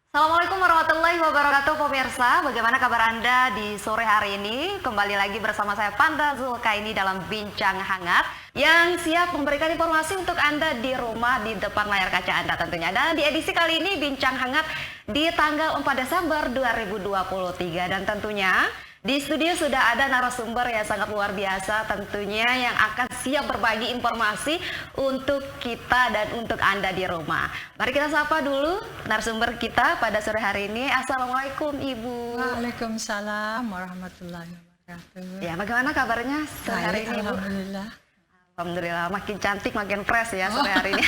Assalamualaikum warahmatullahi wabarakatuh pemirsa, bagaimana kabar Anda di sore hari ini? Kembali lagi bersama saya Panda Zulkaini dalam Bincang Hangat yang siap memberikan informasi untuk Anda di rumah di depan layar kaca Anda tentunya. Dan di edisi kali ini Bincang Hangat di tanggal 4 Desember 2023 dan tentunya di studio sudah ada narasumber yang sangat luar biasa tentunya yang akan siap berbagi informasi untuk kita dan untuk Anda di rumah. Mari kita sapa dulu narasumber kita pada sore hari ini. Assalamualaikum Ibu. Waalaikumsalam warahmatullahi wabarakatuh. Ya, bagaimana kabarnya sore hari ini, Bu? Alhamdulillah. Alhamdulillah, makin cantik, makin fresh ya sore hari ini.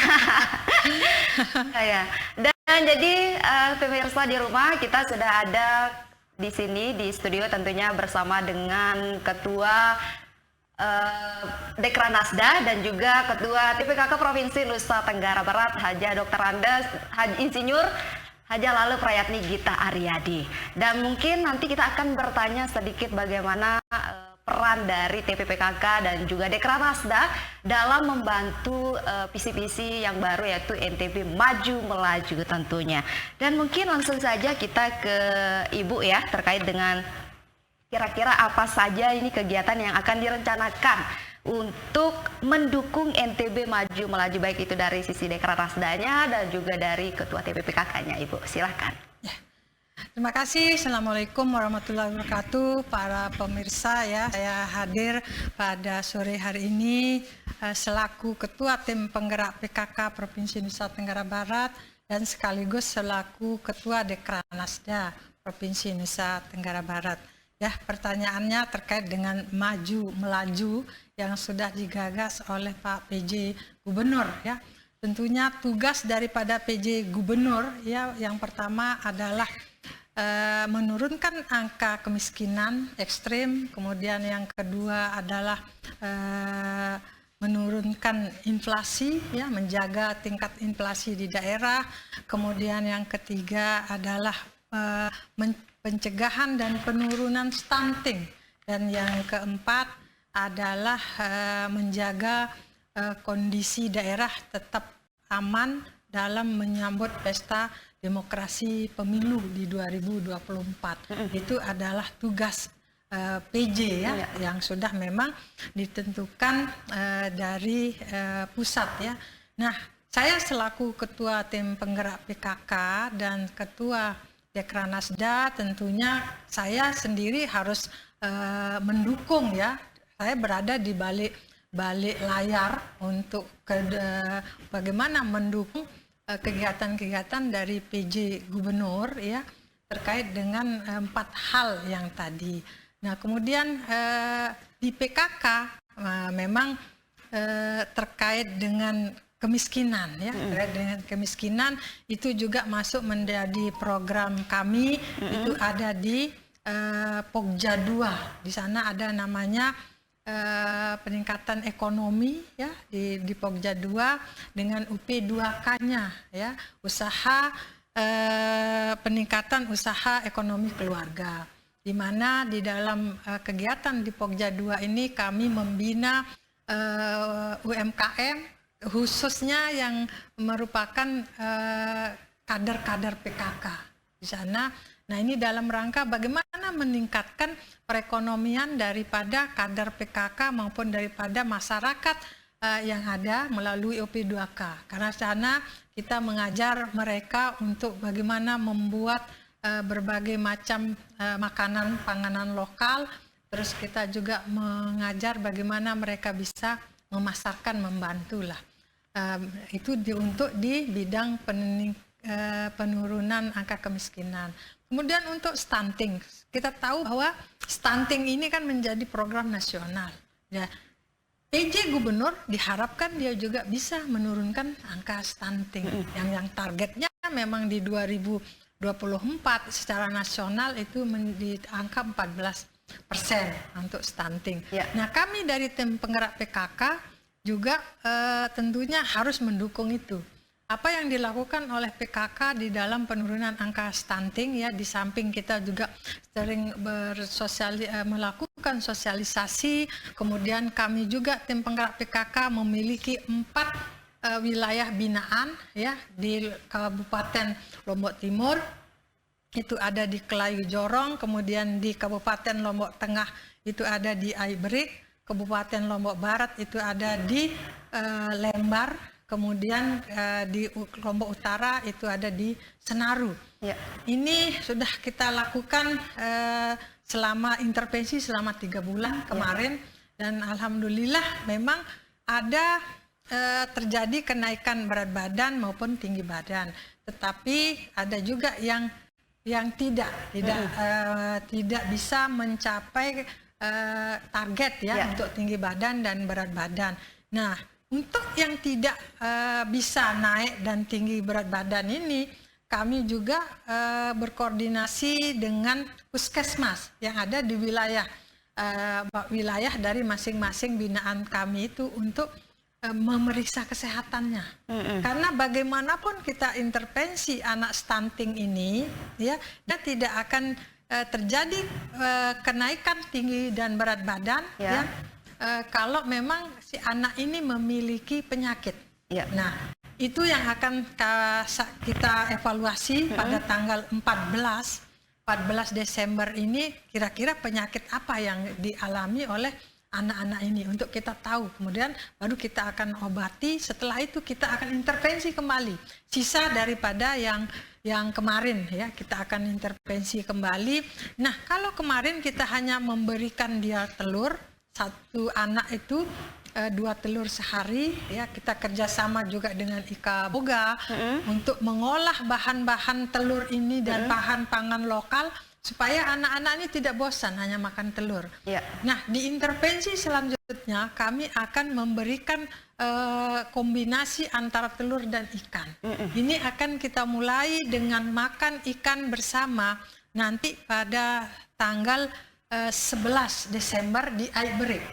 Ya. Dan jadi pemirsa di rumah kita sudah ada di sini di studio tentunya bersama dengan Ketua Dekranasda dan juga Ketua TPKK Provinsi Nusa Tenggara Barat Haja Dr. Andes Haji Insinyur Haja Lalu Prayatni Gita Aryadi. Dan mungkin nanti kita akan bertanya sedikit bagaimana peran dari TPPKK dan juga Dekranasda dalam membantu visi-visi yang baru yaitu NTB Maju Melaju tentunya. Dan mungkin langsung saja kita ke Ibu ya terkait dengan kira-kira apa saja ini kegiatan yang akan direncanakan untuk mendukung NTB Maju Melaju baik itu dari sisi Dekranasdanya dan juga dari Ketua TPPKK-nya Ibu. Silahkan. Terima kasih. Assalamualaikum warahmatullahi wabarakatuh. Para pemirsa ya, saya hadir pada sore hari ini selaku Ketua Tim Penggerak PKK Provinsi Nusa Tenggara Barat dan sekaligus selaku Ketua Dekranasda Provinsi Nusa Tenggara Barat. Ya, pertanyaannya terkait dengan maju melaju yang sudah digagas oleh Pak PJ Gubernur ya. Tentunya tugas daripada PJ Gubernur ya yang pertama adalah menurunkan angka kemiskinan ekstrim, kemudian yang kedua adalah menurunkan inflasi, ya, menjaga tingkat inflasi di daerah, kemudian yang ketiga adalah pencegahan dan penurunan stunting, dan yang keempat adalah menjaga kondisi daerah tetap aman dalam menyambut pesta demokrasi pemilu di 2024. Itu adalah tugas PJ ya, yang sudah memang ditentukan dari pusat ya. Nah, saya selaku Ketua Tim Penggerak PKK dan Ketua Dekranasda tentunya saya sendiri harus mendukung ya. Saya berada di balik layar untuk bagaimana mendukung kegiatan-kegiatan dari PJ Gubernur ya terkait dengan 4 hal yang tadi. Nah, kemudian di PKK memang terkait dengan kemiskinan ya, terkait dengan kemiskinan itu juga masuk menjadi program kami. Itu ada di Pokja 2. Di sana ada namanya peningkatan ekonomi ya di Pokja 2 dengan UP2K-nya ya, usaha peningkatan usaha ekonomi keluarga, di mana di dalam kegiatan di Pokja 2 ini kami membina UMKM khususnya yang merupakan kader-kader PKK di sana. Nah, ini dalam rangka bagaimana meningkatkan perekonomian daripada kader PKK maupun daripada masyarakat yang ada melalui OP2K. Karena sana kita mengajar mereka untuk bagaimana membuat berbagai macam makanan panganan lokal. Terus kita juga mengajar bagaimana mereka bisa memasarkan, membantulah. Itu untuk di bidang penurunan angka kemiskinan. Kemudian untuk stunting, kita tahu bahwa stunting ini kan menjadi program nasional. Ya, PJ Gubernur diharapkan dia juga bisa menurunkan angka stunting. Yang targetnya memang di 2024 secara nasional itu di angka 14 untuk stunting. Ya. Nah, kami dari tim penggerak PKK juga tentunya harus mendukung itu. Apa yang dilakukan oleh PKK di dalam penurunan angka stunting ya, di samping kita juga sering melakukan sosialisasi, kemudian kami juga tim penggerak PKK memiliki 4 wilayah binaan ya di Kabupaten Lombok Timur. Itu ada di Kelayu Jorong, kemudian di Kabupaten Lombok Tengah itu ada di Aiberik, Kabupaten Lombok Barat itu ada di Lembar, kemudian di Lombok Utara itu ada di Senaru. Ya. Ini sudah kita lakukan selama intervensi selama 3 bulan kemarin, dan alhamdulillah memang ada terjadi kenaikan berat badan maupun tinggi badan. Tetapi ada juga yang tidak bisa mencapai target ya untuk tinggi badan dan berat badan. Nah, untuk yang tidak bisa naik dan tinggi berat badan ini, kami juga berkoordinasi dengan puskesmas yang ada di wilayah dari masing-masing binaan kami itu untuk memeriksa kesehatannya. Karena bagaimanapun kita intervensi anak stunting ini, ya, dia tidak akan terjadi kenaikan tinggi dan berat badan, ya. Kalau memang si anak ini memiliki penyakit. Ya. Nah, itu yang akan kita evaluasi pada tanggal 14 Desember ini, kira-kira penyakit apa yang dialami oleh anak-anak ini untuk kita tahu. Kemudian baru kita akan obati, setelah itu kita akan intervensi kembali. Sisa daripada yang kemarin ya, kita akan intervensi kembali. Nah, kalau kemarin kita hanya memberikan dia telur, satu anak itu 2 telur sehari ya, kita kerjasama juga dengan Ika Boga untuk mengolah bahan-bahan telur ini dan bahan pangan lokal supaya anak-anak ini tidak bosan hanya makan telur. Ya. Nah, di intervensi selanjutnya kami akan memberikan kombinasi antara telur dan ikan. Ini akan kita mulai dengan makan ikan bersama nanti pada tanggal 11 Desember di Aiberik.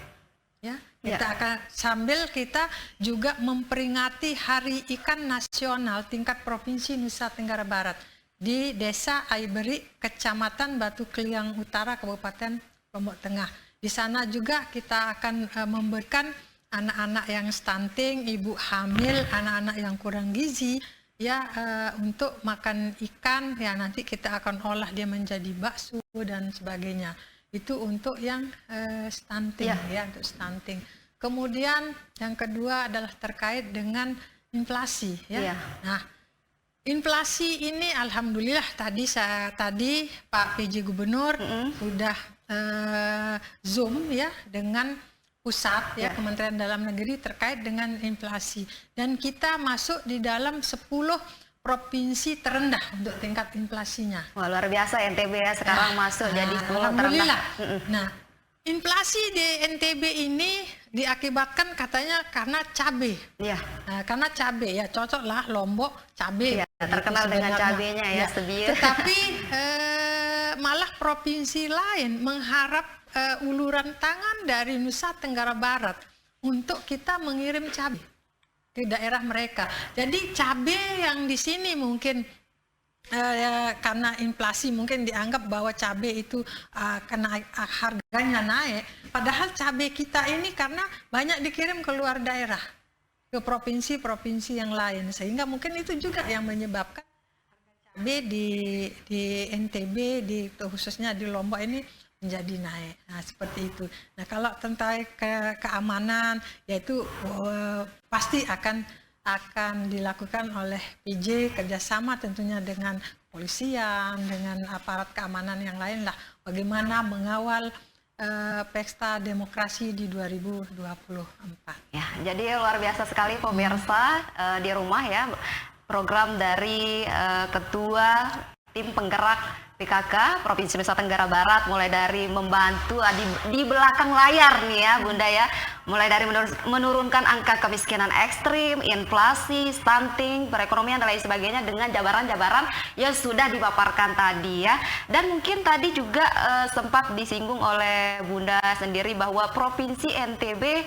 Ya, kita akan sambil kita juga memperingati Hari Ikan Nasional tingkat Provinsi Nusa Tenggara Barat di Desa Aiberik, Kecamatan Batu Keliang Utara, Kabupaten Lombok Tengah. Di sana juga kita akan memberikan anak-anak yang stunting, ibu hamil, anak-anak yang kurang gizi ya, untuk makan ikan ya, nanti kita akan olah dia menjadi bakso dan sebagainya. Itu untuk yang stunting ya, untuk stunting. Kemudian yang kedua adalah terkait dengan inflasi ya. Nah, inflasi ini alhamdulillah tadi Pak PJ Gubernur sudah Zoom ya dengan pusat ya, Kementerian Dalam Negeri terkait dengan inflasi, dan kita masuk di dalam 10 provinsi terendah untuk tingkat inflasinya. Wah, luar biasa NTB ya sekarang masuk jadi 10 terendah. Nah, inflasi di NTB ini diakibatkan katanya karena cabai. Iya. Nah, karena cabai ya, cocok lah Lombok cabai. Ya, terkenal dengan cabainya ya, Sebiu. Tetapi malah provinsi lain mengharap uluran tangan dari Nusa Tenggara Barat untuk kita mengirim cabai ke daerah mereka. Jadi cabai yang di sini mungkin karena inflasi mungkin dianggap bahwa cabai itu karena harganya naik, padahal cabai kita ini karena banyak dikirim ke luar daerah, ke provinsi-provinsi yang lain, sehingga mungkin itu juga yang menyebabkan cabai di NTB, khususnya di Lombok ini menjadi naik. Nah, seperti itu. Nah, kalau tentang keamanan, yaitu pasti akan dilakukan oleh PJ kerjasama tentunya dengan polisian, dengan aparat keamanan yang lain lah. Bagaimana mengawal pesta demokrasi di 2024. Ya, jadi luar biasa sekali pemirsa di rumah ya, program dari Ketua tim penggerak PKK Provinsi Nusa Tenggara Barat, mulai dari membantu di belakang layar nih ya Bunda ya, mulai dari menurunkan angka kemiskinan ekstrim, inflasi, stunting, perekonomian dan lain sebagainya dengan jabaran-jabaran yang sudah dipaparkan tadi ya. Dan mungkin tadi juga sempat disinggung oleh Bunda sendiri bahwa Provinsi NTB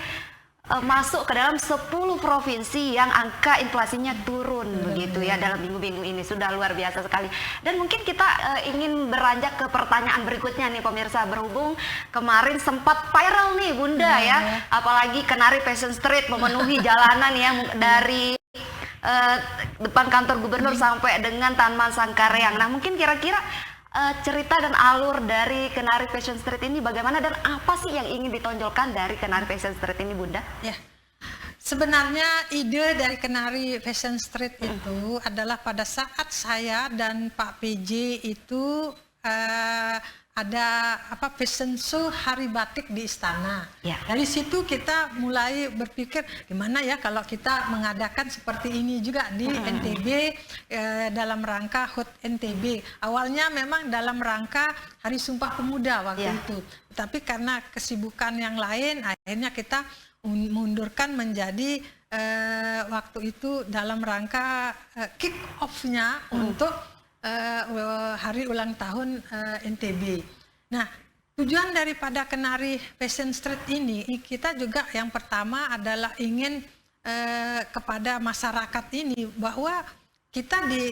masuk ke dalam 10 provinsi yang angka inflasinya turun begitu ya dalam minggu-minggu ini. Sudah luar biasa sekali. Dan mungkin kita ingin beranjak ke pertanyaan berikutnya nih pemirsa, berhubung kemarin sempat viral nih Bunda ya, apalagi Kenari Fashion Street memenuhi jalanan ya dari depan kantor gubernur sampai dengan Taman Sangkareang. Nah, mungkin kira-kira cerita dan alur dari Kenari Fashion Street ini bagaimana dan apa sih yang ingin ditonjolkan dari Kenari Fashion Street ini Bunda? Ya, sebenarnya ide dari Kenari Fashion Street itu adalah pada saat saya dan Pak PJ itu ada fashion show Hari Batik di Istana. Ya. Dari situ kita mulai berpikir gimana ya kalau kita mengadakan seperti ini juga di NTB dalam rangka HUT NTB. Awalnya memang dalam rangka Hari Sumpah Pemuda waktu itu. Tapi karena kesibukan yang lain akhirnya kita mundurkan menjadi waktu itu dalam rangka kick off-nya untuk hari ulang tahun NTB. Nah, tujuan daripada Kenari Fashion Street ini kita juga yang pertama adalah ingin kepada masyarakat ini bahwa kita di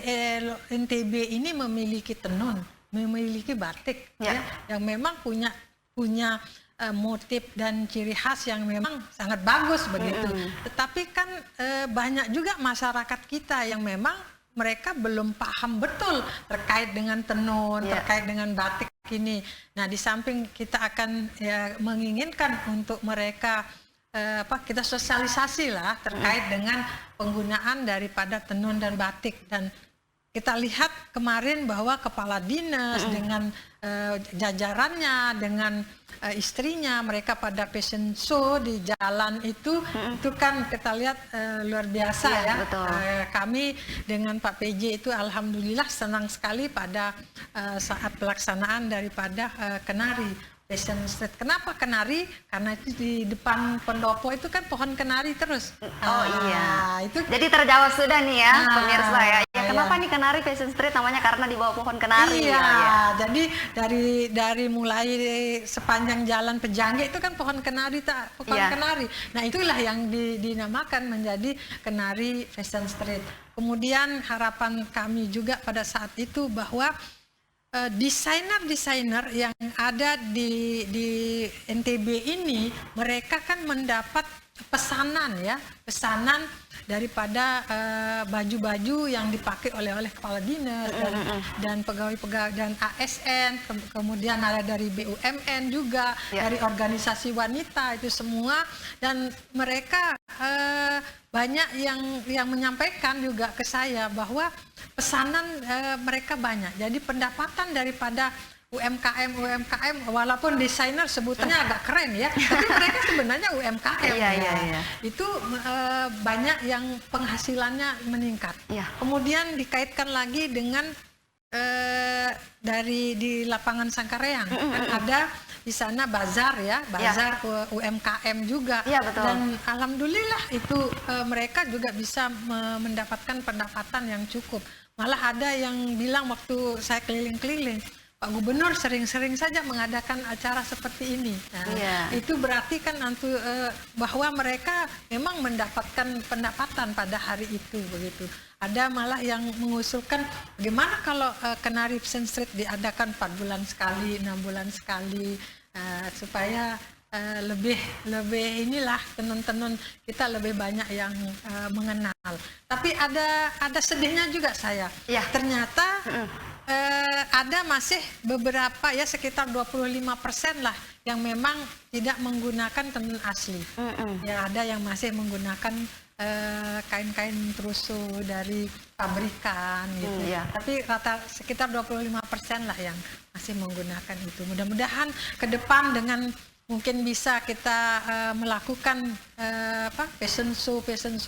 NTB ini memiliki tenun, memiliki batik ya, yang memang punya motif dan ciri khas yang memang sangat bagus begitu. Tetapi kan banyak juga masyarakat kita yang memang mereka belum paham betul terkait dengan tenun, terkait dengan batik ini. Nah, di samping kita akan menginginkan untuk mereka kita sosialisasi lah terkait dengan penggunaan daripada tenun dan batik. Dan kita lihat kemarin bahwa kepala dinas dengan jajarannya, dengan istrinya, mereka pada fashion show di jalan itu kan kita lihat luar biasa ya. Betul. Kami dengan Pak PJ itu alhamdulillah senang sekali pada saat pelaksanaan daripada Kenari Fashion Street. Kenapa Kenari? Karena itu di depan pendopo itu kan pohon kenari terus. Oh iya. Itu jadi terjawab sudah nih ya pemirsa ya. Kenapa nih Kenari Fashion Street namanya? Karena di bawah pohon kenari. Iya. Jadi dari mulai sepanjang jalan Pejangge itu kan pohon kenari kenari. Nah, itulah yang dinamakan menjadi Kenari Fashion Street. Kemudian harapan kami juga pada saat itu bahwa desainer-desainer yang ada di NTB ini mereka kan mendapat pesanan daripada baju-baju yang dipakai oleh kepala dinas dan pegawai-pegawai dan ASN, kemudian ada dari BUMN juga, dari organisasi wanita itu semua, dan mereka banyak yang menyampaikan juga ke saya bahwa pesanan mereka banyak. Jadi pendapatan daripada UMKM walaupun desainer sebutannya agak keren ya, tapi mereka sebenarnya UMKM. Itu banyak yang penghasilannya meningkat. Kemudian dikaitkan lagi dengan di lapangan Sangkareang kan ada di sana bazar bazar UMKM juga. Betul. Dan alhamdulillah itu mereka juga bisa mendapatkan pendapatan yang cukup. Malah ada yang bilang waktu saya keliling-keliling, Pak Gubernur sering-sering saja mengadakan acara seperti ini. Nah, itu berarti kan bahwa mereka memang mendapatkan pendapatan pada hari itu begitu. Ada malah yang mengusulkan bagaimana kalau Kenari Fashion Street diadakan 4 bulan sekali, 6 bulan sekali, supaya lebih inilah tenun-tenun kita lebih banyak yang mengenal. Tapi ada sedihnya juga saya. Ternyata ada masih beberapa sekitar 25% lah yang memang tidak menggunakan tenun asli. Ada yang masih menggunakan kain-kain trusu dari pabrikan gitu. Tapi sekitar 25% lah yang masih menggunakan itu. Mudah-mudahan ke depan dengan mungkin bisa kita melakukan fashion show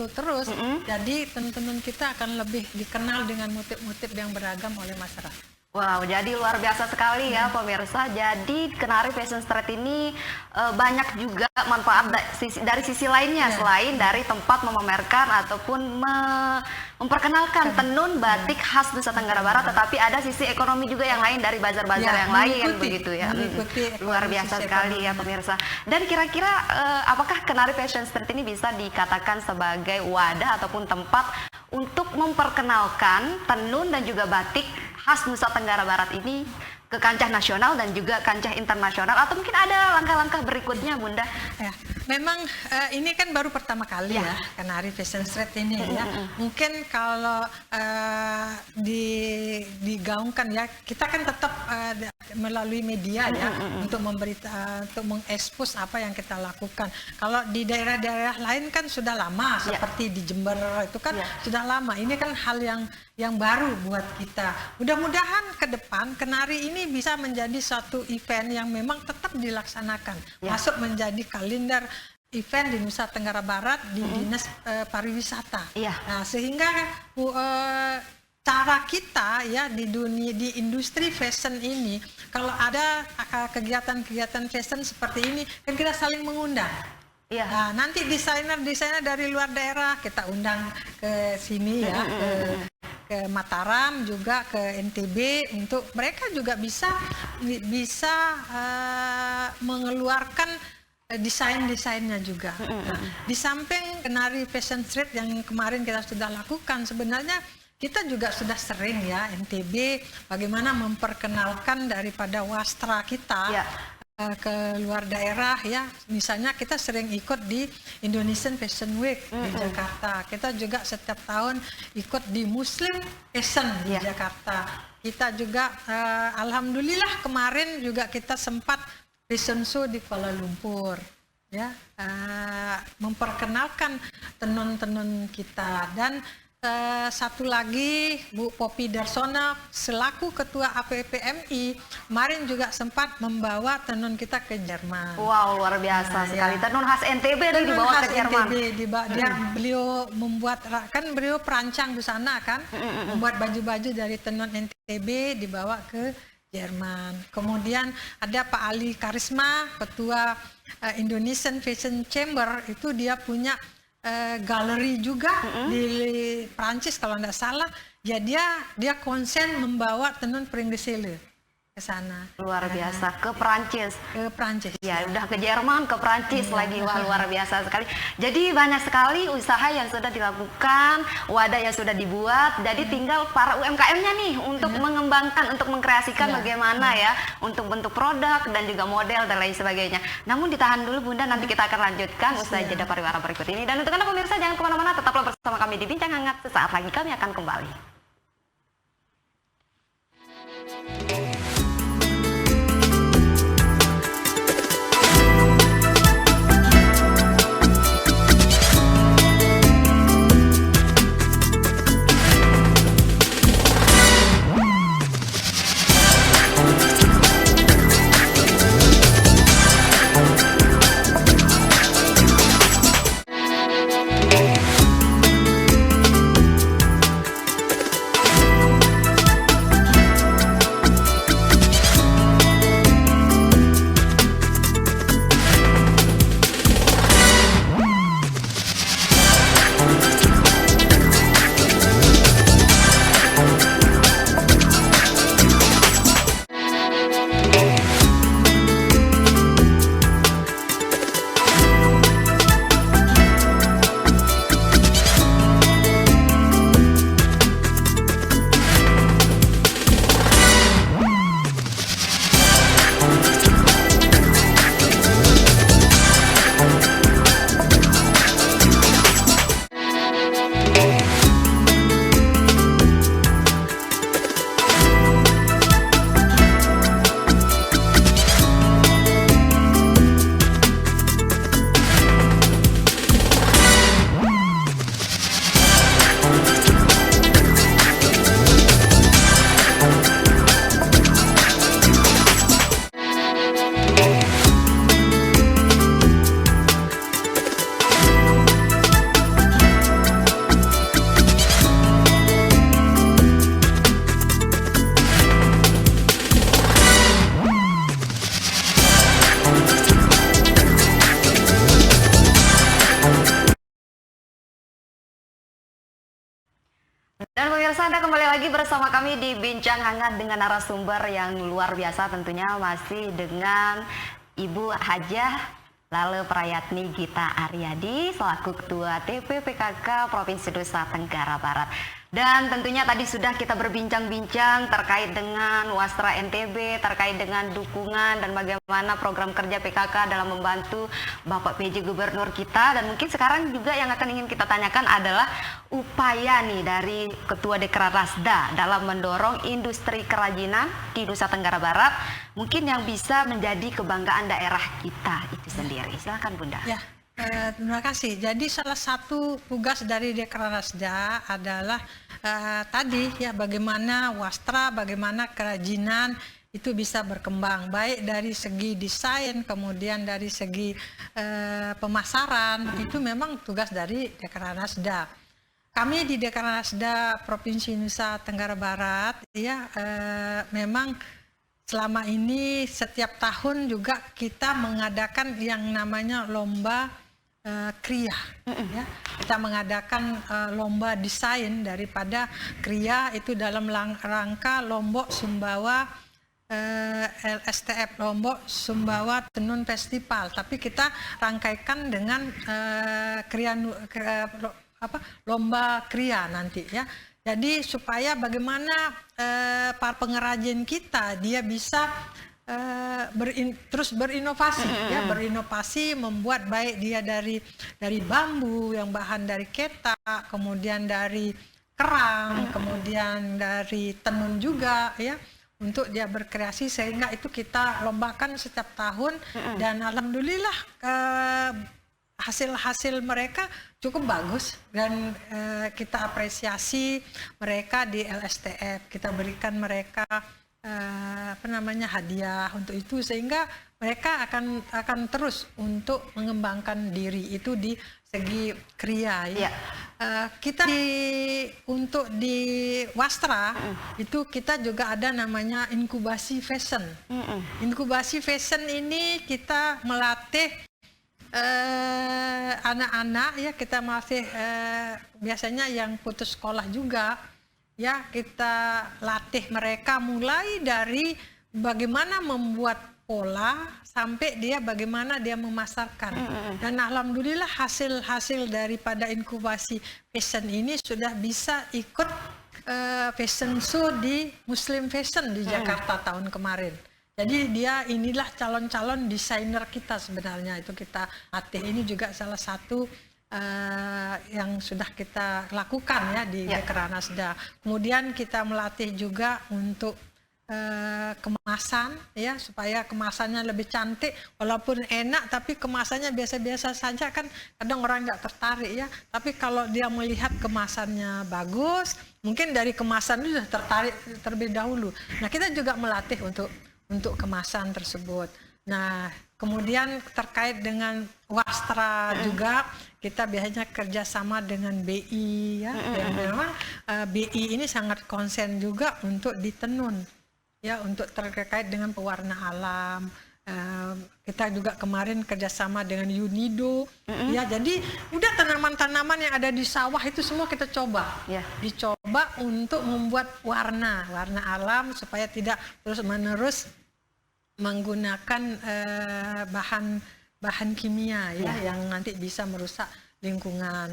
terus. Jadi tenun-tenun kita akan lebih dikenal dengan motif-motif yang beragam oleh masyarakat. Wow, jadi luar biasa sekali ya pemirsa. Jadi Kenari Fashion Street ini banyak juga manfaat dari sisi lainnya selain dari tempat memamerkan ataupun memperkenalkan tenun batik khas Nusa Tenggara Barat, tetapi ada sisi ekonomi juga yang lain dari bazar-bazar yang lain begitu ya. Luar biasa sekali ya pemirsa. Dan kira-kira apakah Kenari Fashion Street ini bisa dikatakan sebagai wadah ataupun tempat untuk memperkenalkan tenun dan juga batik khas Nusa Tenggara Barat ini ke kancah nasional dan juga kancah internasional, atau mungkin ada langkah-langkah berikutnya, Bunda? Ya, memang ini kan baru pertama kali ya Kenari Fashion Street ini ya. Mungkin kalau digaungkan ya, kita kan tetap melalui media ya untuk untuk mengekspos apa yang kita lakukan. Kalau di daerah-daerah lain kan sudah lama, seperti di Jember itu kan sudah lama. Ini kan hal yang baru buat kita. Mudah-mudahan ke depan Kenari ini bisa menjadi satu event yang memang tetap dilaksanakan, masuk menjadi kalender event di Nusa Tenggara Barat di Dinas Pariwisata. Nah, sehingga cara kita ya di industri fashion ini, kalau ada kegiatan-kegiatan fashion seperti ini kan kita saling mengundang. Nah, nanti desainer dari luar daerah kita undang ke sini ya, ke Mataram juga, ke NTB, untuk mereka juga bisa mengeluarkan desainnya juga. Nah, di samping Kenari Fashion Street yang kemarin kita sudah lakukan, sebenarnya kita juga sudah sering ya NTB bagaimana memperkenalkan daripada wastra kita ke luar daerah ya. Misalnya kita sering ikut di Indonesian Fashion Week di Jakarta. Kita juga setiap tahun ikut di Muslim Fashion di Jakarta. Kita juga alhamdulillah kemarin juga kita sempat fashion show di Kuala Lumpur ya, memperkenalkan tenun-tenun kita. Dan satu lagi, Bu Poppy Darsona selaku Ketua APPMI kemarin juga sempat membawa tenun kita ke Jerman. Wow, luar biasa sekali. Tenun khas NTB dibawa ke Jerman. Beliau membuat, kan beliau perancang di sana kan, membuat baju-baju dari tenun NTB dibawa ke Jerman. Kemudian ada Pak Ali Karisma, Ketua Indonesian Fashion Chamber, itu dia punya galeri juga di Prancis kalau tidak salah. Ya, dia konsen membawa tenun Pringgesele ke sana. Luar biasa, ke Prancis. Ke Prancis. Ya, udah ke Jerman, ke Prancis lagi. Wah, luar biasa sekali. Jadi banyak sekali usaha yang sudah dilakukan, wadah yang sudah dibuat. Jadi tinggal para UMKM-nya nih untuk mengembangkan, untuk mengkreasikan bagaimana ya untuk bentuk produk dan juga model dan lain sebagainya. Namun ditahan dulu Bunda, nanti kita akan lanjutkan usai jeda pariwara berikut ini. Dan untuk Anda pemirsa jangan kemana-mana, tetaplah bersama kami di Bincang Hangat. Sesaat lagi kami akan kembali. pemirsa, Anda kembali lagi bersama kami di Bincang Hangat dengan narasumber yang luar biasa tentunya, masih dengan Ibu Hajah Lale Prayatni Gita Aryadi selaku Ketua TPPKK Provinsi Nusa Tenggara Barat. Dan tentunya tadi sudah kita berbincang-bincang terkait dengan Wastra NTB, terkait dengan dukungan dan bagaimana program kerja PKK dalam membantu Bapak PJ Gubernur kita. Dan mungkin sekarang juga yang akan ingin kita tanyakan adalah upaya nih dari Ketua Dekranasda dalam mendorong industri kerajinan di Nusa Tenggara Barat, mungkin yang bisa menjadi kebanggaan daerah kita itu sendiri. Silakan Bunda. Ya. Terima kasih. Jadi salah satu tugas dari Dekranasda adalah tadi ya, bagaimana wastra, bagaimana kerajinan itu bisa berkembang, baik dari segi desain, kemudian dari segi pemasaran. Itu memang tugas dari Dekranasda. Kami di Dekranasda Provinsi Nusa Tenggara Barat ya, memang selama ini setiap tahun juga kita mengadakan yang namanya lomba kriya, ya. Kita mengadakan lomba desain daripada kriya itu dalam rangka Lombok Sumbawa LSTF, Lombok Sumbawa Tenun Festival. Tapi kita rangkaikan dengan lomba kriya nanti ya. Jadi supaya bagaimana para pengrajin kita dia bisa terus berinovasi ya, berinovasi membuat baik dia dari bambu yang bahan dari ketak, kemudian dari kerang, kemudian dari tenun juga ya, untuk dia berkreasi, sehingga itu kita lombakan setiap tahun. Dan alhamdulillah hasil-hasil mereka cukup bagus, dan kita apresiasi mereka di LSTF. Kita berikan mereka hadiah untuk itu, sehingga mereka akan terus untuk mengembangkan diri itu di segi kriya ya. Kita untuk di Wastra itu kita juga ada namanya inkubasi fashion. Inkubasi fashion ini kita melatih anak-anak ya, kita masih biasanya yang putus sekolah juga ya, kita latih mereka mulai dari bagaimana membuat pola sampai dia bagaimana dia memasarkan. Dan alhamdulillah hasil daripada inkubasi fashion ini sudah bisa ikut fashion show di Muslim Fashion di Jakarta tahun kemarin. Jadi inilah calon-calon desainer kita sebenarnya, itu kita latih. Ini juga salah satu yang sudah kita lakukan ya di Dekranasda. Kemudian kita melatih juga untuk kemasan ya, supaya kemasannya lebih cantik. Walaupun enak tapi kemasannya biasa-biasa saja kan kadang orang nggak tertarik ya. Tapi kalau dia melihat kemasannya bagus, mungkin dari kemasan itu sudah tertarik terlebih dahulu. Nah, kita juga melatih untuk kemasan tersebut. Nah, kemudian terkait dengan wastra juga kita biasanya kerjasama dengan BI ya. Dan memang BI ini sangat konsen juga untuk ditenun ya, untuk terkait dengan pewarna alam. Kita juga kemarin kerjasama dengan UNIDO ya. Jadi udah tanaman-tanaman yang ada di sawah itu semua kita coba dicoba untuk membuat warna alam, supaya tidak terus-menerus menggunakan bahan kimia ya, yang nanti bisa merusak lingkungan.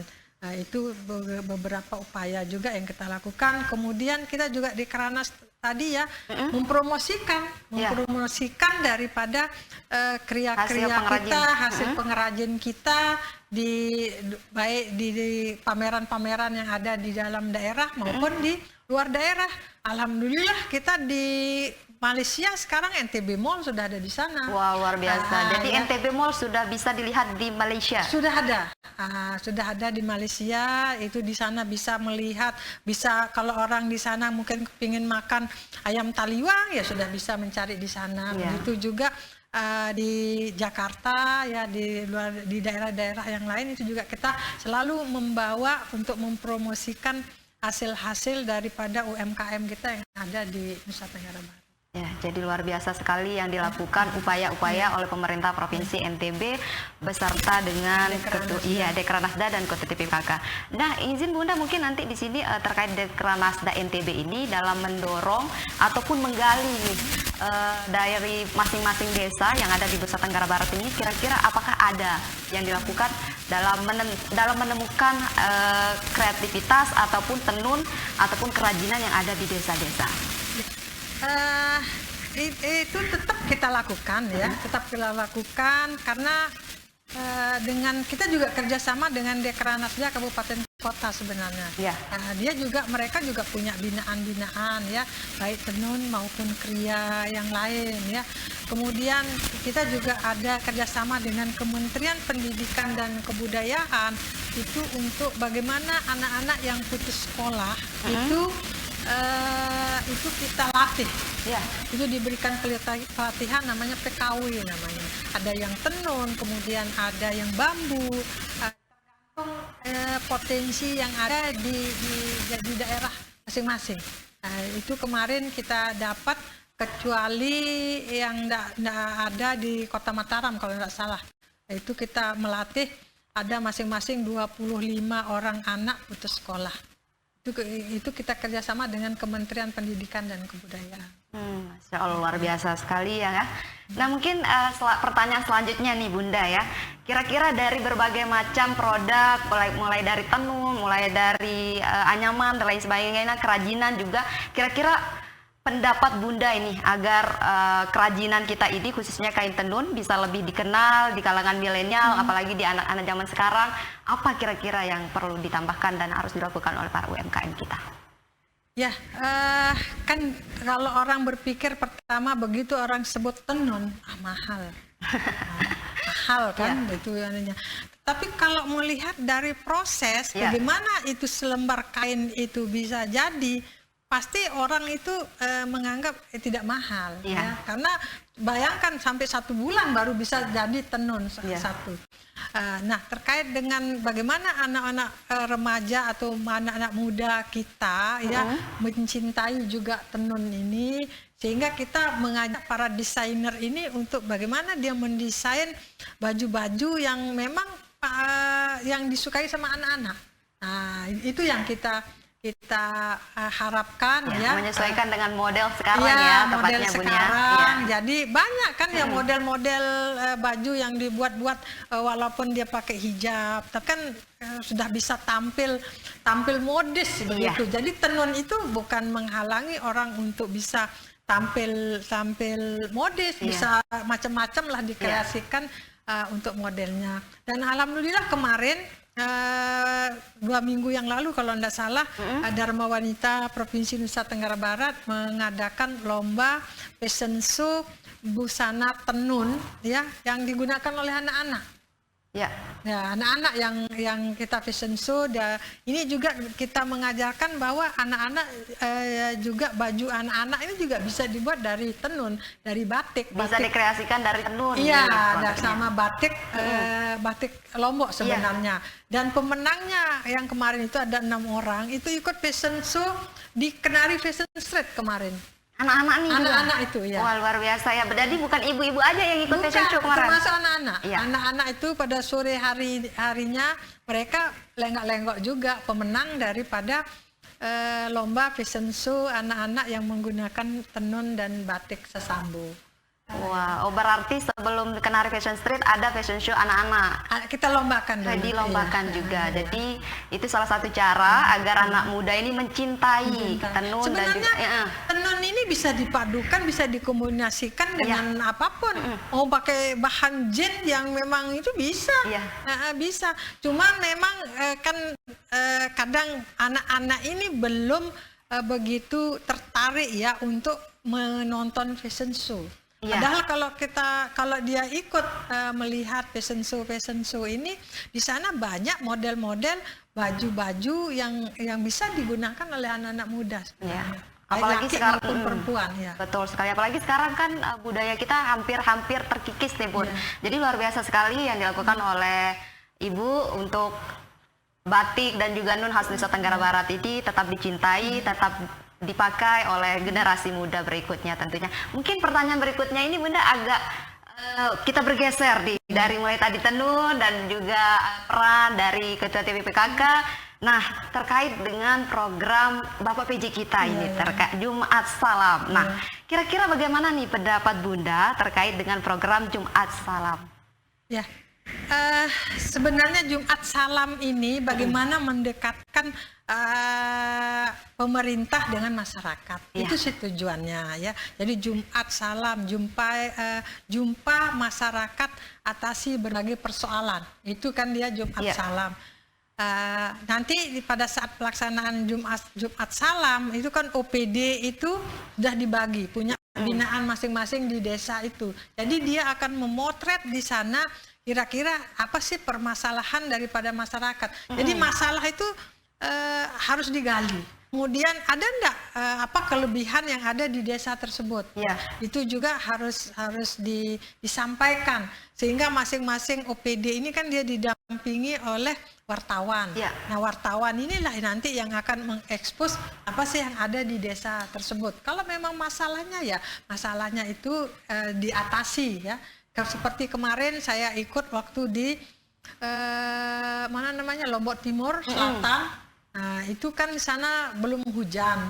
Itu beberapa upaya juga yang kita lakukan. Kemudian kita juga di Kranas tadi ya, mempromosikan daripada kriya-kriya kita, hasil pengrajin kita baik di pameran-pameran yang ada di dalam daerah maupun di luar daerah. Alhamdulillah kita di Malaysia sekarang NTB Mall sudah ada di sana. Wah, luar biasa. Jadi ya. NTB Mall sudah bisa dilihat di Malaysia. Sudah ada di Malaysia. Itu di sana bisa melihat, bisa kalau orang di sana mungkin kepingin makan ayam taliwang ya sudah bisa mencari di sana. Begitu juga di Jakarta ya, di daerah-daerah yang lain itu juga kita selalu membawa untuk mempromosikan hasil-hasil daripada UMKM kita yang ada di Nusa Tenggara Barat. Ya, jadi luar biasa sekali yang dilakukan upaya-upaya oleh pemerintah Provinsi NTB beserta dengan Dekranasda dan Ketua TPPKK. Nah, izin Bunda mungkin nanti di sini terkait Dekranasda NTB ini dalam mendorong ataupun menggali dari masing-masing desa yang ada di Nusa Tenggara Barat ini, kira-kira apakah ada yang dilakukan dalam menemukan kreativitas ataupun tenun ataupun kerajinan yang ada di desa-desa? Itu tetap kita lakukan ya, tetap kita lakukan karena dengan kita juga kerjasama dengan Dekranasda Kabupaten Kota sebenarnya. Ya. Mereka juga punya binaan-binaan ya, baik tenun maupun kriya yang lain ya. Kemudian kita juga ada kerjasama dengan Kementerian Pendidikan dan Kebudayaan itu untuk bagaimana anak-anak yang putus sekolah itu kita latih, ya. Itu diberikan pelatihan namanya PKW namanya. Ada yang tenun, kemudian ada yang bambu, potensi yang ada di daerah masing-masing. Itu kemarin kita dapat, kecuali yang tidak ada di Kota Mataram kalau tidak salah. Itu kita melatih ada masing-masing 25 orang anak putus sekolah. Itu kita kerjasama dengan Kementerian Pendidikan dan Kebudayaan. Masya Allah, luar biasa sekali ya. Nah mungkin pertanyaan selanjutnya nih Bunda ya. Kira-kira dari berbagai macam produk, mulai dari tenun, mulai dari anyaman dan lain sebagainya, kerajinan juga. Kira-kira pendapat Bunda ini agar kerajinan kita ini khususnya kain tenun bisa lebih dikenal di kalangan milenial, apalagi di anak-anak zaman sekarang, apa kira-kira yang perlu ditambahkan dan harus dilakukan oleh para UMKM kita? Ya, kan kalau orang berpikir pertama begitu orang sebut tenun, mahal. Mahal kan, itu anehnya. Tapi kalau melihat dari proses, bagaimana itu selembar kain itu bisa jadi, pasti orang itu menganggap tidak mahal, ya. Karena bayangkan sampai 1 bulan baru bisa jadi tenun satu. Nah, terkait dengan bagaimana anak-anak remaja atau anak-anak muda kita ya mencintai juga tenun ini, sehingga kita mengajak para desainer ini untuk bagaimana dia mendesain baju-baju yang memang yang disukai sama anak-anak. Nah, itu yang kita harapkan ya, menyesuaikan dengan model sekarang ya, model sekarang. Jadi banyak kan ya model-model baju yang dibuat-buat walaupun dia pakai hijab, tapi kan sudah bisa tampil modis begitu. Jadi tenun itu bukan menghalangi orang untuk bisa tampil modis, bisa macam-macam lah dikreasikan untuk modelnya. Dan alhamdulillah kemarin 2 minggu yang lalu kalau tidak salah, Dharma Wanita Provinsi Nusa Tenggara Barat mengadakan lomba fashion show busana tenun ya yang digunakan oleh anak-anak. Ya, anak-anak yang kita fashion show. Ini juga kita mengajarkan bahwa anak-anak juga baju anak-anak ini juga bisa dibuat dari tenun, dari batik. Bisa dikreasikan dari tenun. Iya, sama batik Lombok sebenarnya. Dan pemenangnya yang kemarin itu ada 6 orang, itu ikut fashion show di Kenari Fashion Street kemarin. Anak-anak nih, anak-anak itu ya. Wah, luar biasa ya. Berarti bukan ibu-ibu aja yang ikut fashion show kemarin. Termasuk anak-anak. Anak-anak itu pada sore harinya mereka lenggak-lenggok juga, pemenang daripada lomba fashion show anak-anak yang menggunakan tenun dan batik Sesambu. Wah, berarti sebelum Kenari Fashion Street ada fashion show anak-anak. Kita lombakan dulu. Dilombakan juga. Jadi itu salah satu cara agar anak muda ini mencintai tenun. Sebenarnya tenun ini bisa dipadukan, bisa dikombinasikan dengan apapun. Mau pakai bahan jet yang memang itu bisa. Bisa. Cuman memang kan kadang anak-anak ini belum begitu tertarik ya untuk menonton fashion show. Padahal kalau dia ikut melihat fashion show ini, di sana banyak model-model baju-baju yang bisa digunakan oleh anak-anak muda. Apalagi sekarang maupun perempuan ya. Betul sekali. Apalagi sekarang kan budaya kita hampir terkikis nih Bun. Jadi luar biasa sekali yang dilakukan oleh Ibu untuk batik dan juga nun khas Nusa Tenggara Barat ini tetap dicintai, tetap dipakai oleh generasi muda berikutnya tentunya. Mungkin pertanyaan berikutnya ini Bunda agak kita bergeser dari mulai tadi tenun dan juga peran dari Ketua TPPKK. Nah, terkait dengan program Bapak PJ kita ini terkait Jumat Salam. Nah, kira-kira bagaimana nih pendapat Bunda terkait dengan program Jumat Salam? Ya, sebenarnya Jumat Salam ini bagaimana mendekatkan pemerintah dengan masyarakat. Itu sih tujuannya ya. Jadi Jumat Salam, jumpa masyarakat atasi berbagai persoalan. Itu kan dia Jumat Salam. Nanti pada saat pelaksanaan Jumat Salam itu kan OPD itu sudah dibagi, punya binaan masing-masing di desa itu. Jadi dia akan memotret di sana kira-kira apa sih permasalahan daripada masyarakat. Jadi masalah itu harus digali. Kemudian ada enggak apa kelebihan yang ada di desa tersebut? Itu juga harus disampaikan sehingga masing-masing OPD ini kan dia didampingi oleh wartawan. Nah, wartawan inilah nanti yang akan mengekspos apa sih yang ada di desa tersebut. Kalau memang masalahnya itu diatasi ya. Seperti kemarin saya ikut waktu di Lombok Timur Selatan. Nah, itu kan di sana belum hujan.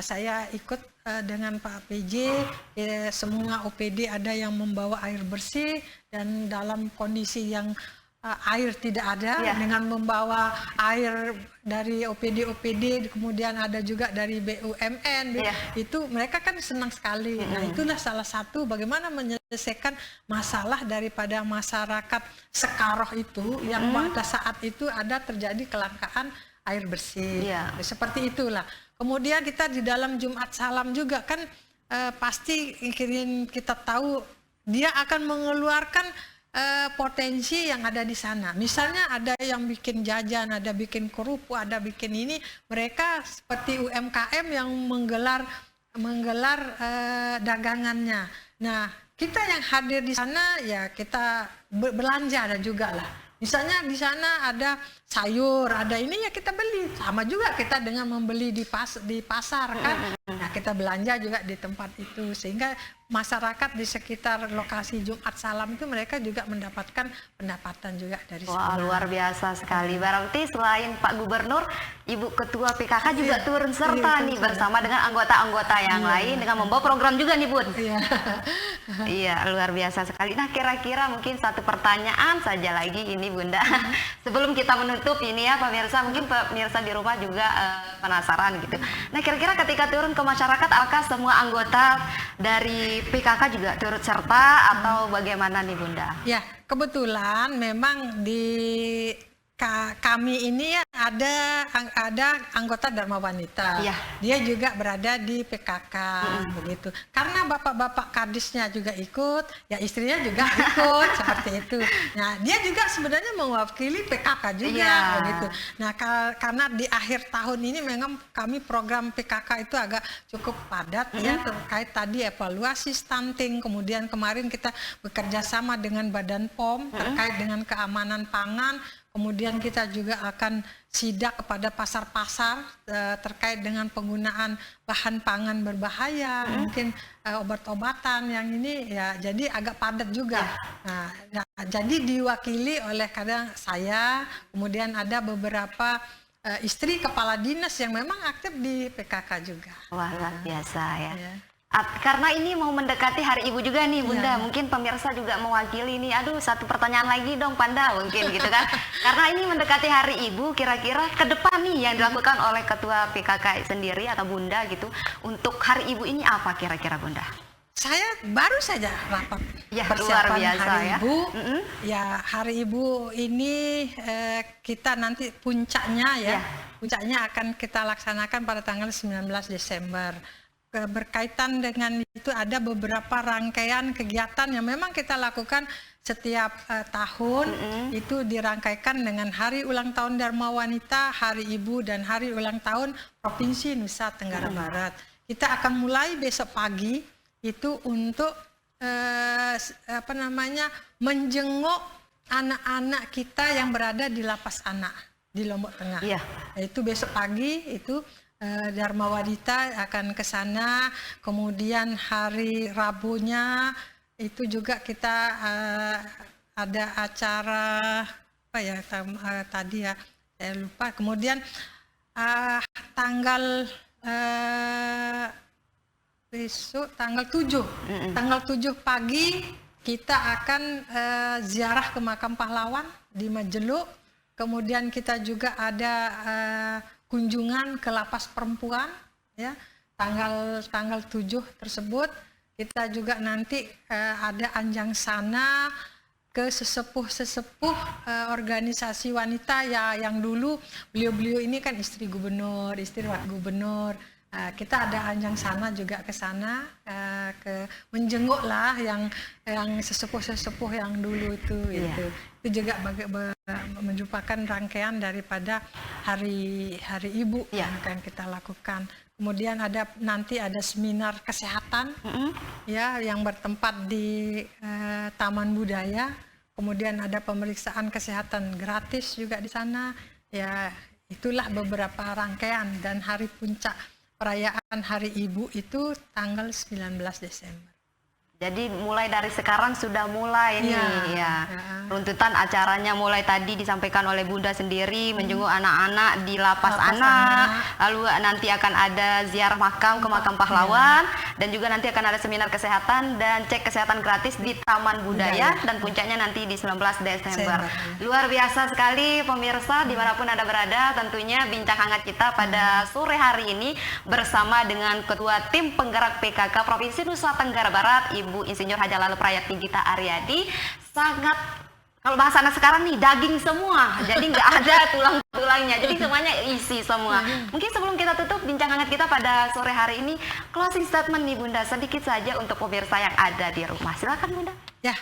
Saya ikut dengan Pak PJ, semua OPD ada yang membawa air bersih dan dalam kondisi yang air tidak ada, dengan membawa air dari OPD, kemudian ada juga dari BUMN, itu mereka kan senang sekali. Nah, itulah salah satu bagaimana menyelesaikan masalah daripada masyarakat Sekaroh itu yang pada saat itu ada terjadi kelangkaan air bersih. Seperti itulah. Kemudian kita di dalam Jumat Salam juga kan pasti ingin kita tahu dia akan mengeluarkan potensi yang ada di sana. Misalnya ada yang bikin jajan, ada bikin kerupuk, ada bikin ini. Mereka seperti UMKM yang menggelar dagangannya. Nah, kita yang hadir di sana ya kita belanja ada juga lah. Misalnya di sana ada sayur, ada ini ya kita beli. Sama juga kita dengan membeli di pasar kan. Nah, kita belanja juga di tempat itu sehingga masyarakat di sekitar lokasi Jumat Salam itu mereka juga mendapatkan pendapatan juga dari sana. Wah, luar biasa sekali. Berarti selain Pak Gubernur, Ibu Ketua PKK juga turun serta nih bersama dengan anggota-anggota yang lain dengan membawa program juga nih Bun. Iya, luar biasa sekali. Nah, kira-kira mungkin satu pertanyaan saja lagi ini Bunda. Sebelum kita menutup ini ya pemirsa, mungkin pemirsa di rumah juga penasaran gitu. Nah, kira-kira ketika turun ke masyarakat, apakah semua anggota dari PKK juga turut serta atau bagaimana nih Bunda? Ya, kebetulan memang di kami ini ya ada anggota Dharma Wanita. Dia juga berada di PKK begitu. Karena bapak-bapak kadisnya juga ikut, ya istrinya juga ikut seperti itu. Nah, dia juga sebenarnya mewakili PKK juga begitu. Nah, karena di akhir tahun ini memang kami program PKK itu agak cukup padat ya terkait tadi evaluasi stunting, kemudian kemarin kita bekerja sama dengan Badan POM terkait dengan keamanan pangan. Kemudian kita juga akan sidak kepada pasar-pasar terkait dengan penggunaan bahan pangan berbahaya, mungkin obat-obatan yang ini ya jadi agak padat juga. Nah, jadi diwakili oleh kadang saya, kemudian ada beberapa istri kepala dinas yang memang aktif di PKK juga. Wah, luar biasa ya. Karena ini mau mendekati Hari Ibu juga nih Bunda, mungkin pemirsa juga mewakili nih, aduh satu pertanyaan lagi dong Panda mungkin gitu kan. Karena ini mendekati Hari Ibu, kira-kira ke depan nih yang dilakukan oleh Ketua PKK sendiri atau Bunda gitu, untuk Hari Ibu ini apa kira-kira Bunda? Saya baru saja rapat luar biasa Hari Ibu. Ya, Hari Ibu ini kita nanti puncaknya puncaknya akan kita laksanakan pada tanggal 19 Desember. Berkaitan dengan itu ada beberapa rangkaian kegiatan yang memang kita lakukan setiap tahun. Itu dirangkaikan dengan Hari Ulang Tahun Dharma Wanita, Hari Ibu, dan Hari Ulang Tahun Provinsi Nusa Tenggara Barat. Kita akan mulai besok pagi itu untuk menjenguk anak-anak kita yang berada di lapas anak di Lombok Tengah. Itu besok pagi itu Dharma Wadita akan ke sana. Kemudian hari Rabunya itu juga kita ada acara apa ya tadi ya saya lupa. Kemudian tanggal besok tanggal 7 tanggal 7 pagi kita akan ziarah ke makam pahlawan di Majeluk. Kemudian kita juga ada kunjungan ke lapas perempuan ya tanggal 7 tersebut. Kita juga nanti ada anjang sana ke sesepuh organisasi wanita ya yang dulu beliau ini kan istri wakil gubernur. Kita ada anjang sana juga ke sana ke menjenguk lah yang sesepuh yang dulu itu itu juga merupakan rangkaian daripada hari ibu yang akan kita lakukan. Kemudian nanti ada seminar kesehatan ya yang bertempat di Taman Budaya. Kemudian ada pemeriksaan kesehatan gratis juga di sana. Ya, itulah beberapa rangkaian dan hari puncak perayaan Hari Ibu itu tanggal 19 Desember. Jadi mulai dari sekarang sudah mulai nih ya. Runtutan acaranya mulai tadi disampaikan oleh Bunda sendiri menjenguk anak-anak di lapas anak. Lalu nanti akan ada ziarah makam ke makam pahlawan dan juga nanti akan ada seminar kesehatan dan cek kesehatan gratis di Taman Budaya dan puncaknya nanti di 19 Desember. Luar biasa sekali pemirsa dimanapun Anda berada, tentunya bincang hangat kita pada sore hari ini bersama dengan Ketua Tim Penggerak PKK Provinsi Nusa Tenggara Barat, Ibu Insinyur Haja Lalu Prayatni Gita Aryadi. Sangat, kalau bahasa anak sekarang nih, daging semua, jadi nggak ada tulang-tulangnya, jadi semuanya isi semua. Mungkin sebelum kita tutup bincang hangat kita pada sore hari ini, closing statement nih Bunda, sedikit saja untuk pemirsa yang ada di rumah. Silakan Bunda. Ya,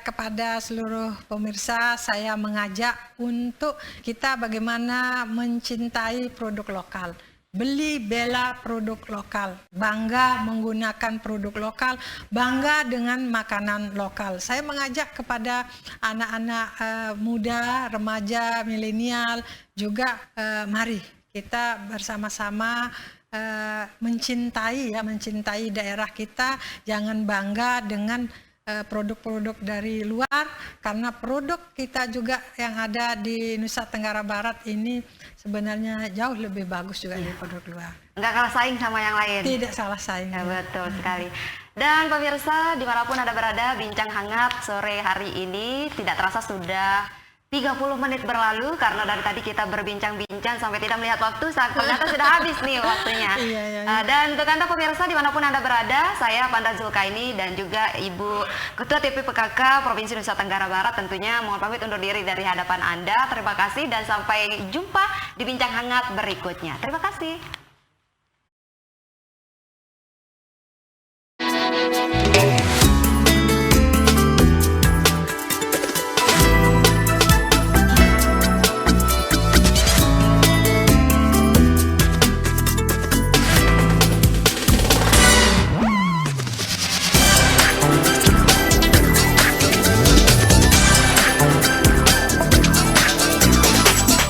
kepada seluruh pemirsa saya mengajak untuk kita bagaimana mencintai produk lokal. Beli bela produk lokal, bangga menggunakan produk lokal, bangga dengan makanan lokal. Saya mengajak kepada anak-anak muda, remaja, milenial juga mari kita bersama-sama mencintai daerah kita. Jangan bangga dengan produk-produk dari luar, karena produk kita juga yang ada di Nusa Tenggara Barat ini sebenarnya jauh lebih bagus juga dari produk luar. Nggak kalah saing sama yang lain. Tidak salah saing. Ya, betul sekali. Dan pemirsa dimanapun Anda berada, bincang hangat sore hari ini tidak terasa sudah 30 menit berlalu karena dari tadi kita berbincang-bincang sampai tidak melihat waktu, ternyata sudah habis nih waktunya. Dan untuk Anda pemirsa dimanapun Anda berada, saya Panda Zulkaini dan juga Ibu Ketua TP PKK Provinsi Nusa Tenggara Barat tentunya mohon pamit undur diri dari hadapan Anda. Terima kasih dan sampai jumpa di bincang hangat berikutnya. Terima kasih.